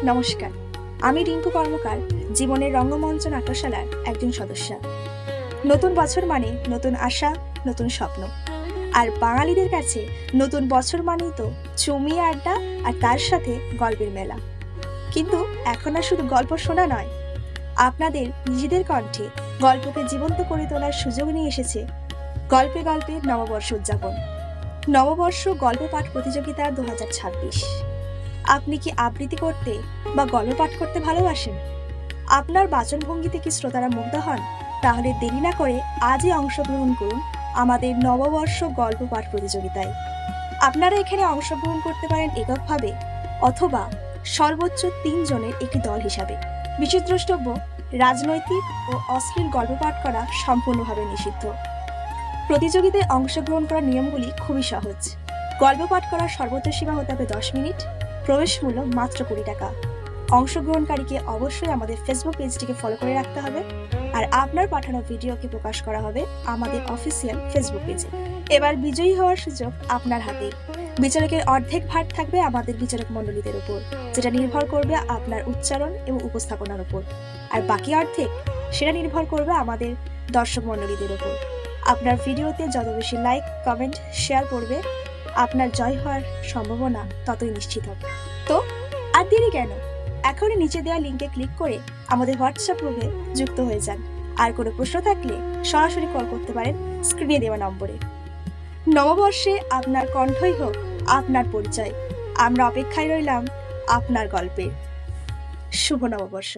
নমস্কার, আমি রিঙ্কু কর্মকার, জীবনের রঙ্গমঞ্চ নাট্যশালার একজন সদস্য। নতুন বছর মানে নতুন আশা, নতুন স্বপ্ন। আর বাঙালিদের কাছে নতুন বছর মানেই তো জমিয়ে আড্ডা আর তার সাথে গল্পের মেলা। কিন্তু এখন আর শুধু গল্প শোনা নয়, আপনাদের নিজেদের কণ্ঠে গল্পকে জীবন্ত করে তোলার সুযোগ নিয়ে এসেছে গল্পে গল্পে নববর্ষ উদযাপন, নববর্ষ গল্প পাঠ প্রতিযোগিতা 2026। আপনি কি আবৃত্তি করতে বা গল্প পাঠ করতে ভালোবাসেন? আপনার বাচনভঙ্গিতে কি শ্রোতারা মুগ্ধ হন? তাহলে দেরি না করে আজই অংশগ্রহণ করুন আমাদের নববর্ষ গল্প পাঠ প্রতিযোগিতায়। আপনারা এখানে অংশগ্রহণ করতে পারেন এককভাবে অথবা সর্বোচ্চ 3 জনের একটি দল হিসাবে। বিশেষ দ্রষ্টব্য, রাজনৈতিক ও অশ্লীল গল্প পাঠ করা সম্পূর্ণভাবে নিষিদ্ধ। প্রতিযোগিতায় অংশগ্রহণ করার নিয়মগুলি খুবই সহজ। গল্প পাঠ করার সর্বোচ্চ সীমা হতে হবে 10 মিনিট, প্রবেশ মূল্য মাত্র 20 টাকা। অংশগ্রহণকারীকে অবশ্যই আমাদের ফেসবুক পেজটিকে ফলো করে রাখতে হবে, আর আপনার পাঠানো ভিডিওকে প্রকাশ করা হবে আমাদের অফিসিয়াল ফেসবুক পেজে। এবার বিজয়ী হওয়ার সুযোগ আপনার হাতেই। বিচারকের অর্ধেক ভার থাকবে আমাদের বিচারক মণ্ডলীদের উপর, যেটা নির্ভর করবে আপনার উচ্চারণ এবং উপস্থাপনার উপর, আর বাকি অর্ধেক সেটা নির্ভর করবে আমাদের দর্শক মণ্ডলীদের উপর। আপনার ভিডিওতে যত বেশি লাইক, কমেন্ট, শেয়ার করবে, আপনার জয় হওয়ার সম্ভাবনা ততই নিশ্চিত হবে। তো আর দেরি কেন? এখনই নিচে দেওয়া লিঙ্কে ক্লিক করে আমাদের হোয়াটসঅ্যাপ গ্রুপে যুক্ত হয়ে যান। আর কোনো প্রশ্ন থাকলে সরাসরি কল করতে পারেন স্ক্রিনে দেওয়া নম্বরে। নববর্ষে আপনার কণ্ঠই হোক আপনার পরিচয়। আমরা অপেক্ষায় রইলাম আপনার গল্পে। শুভ নববর্ষ।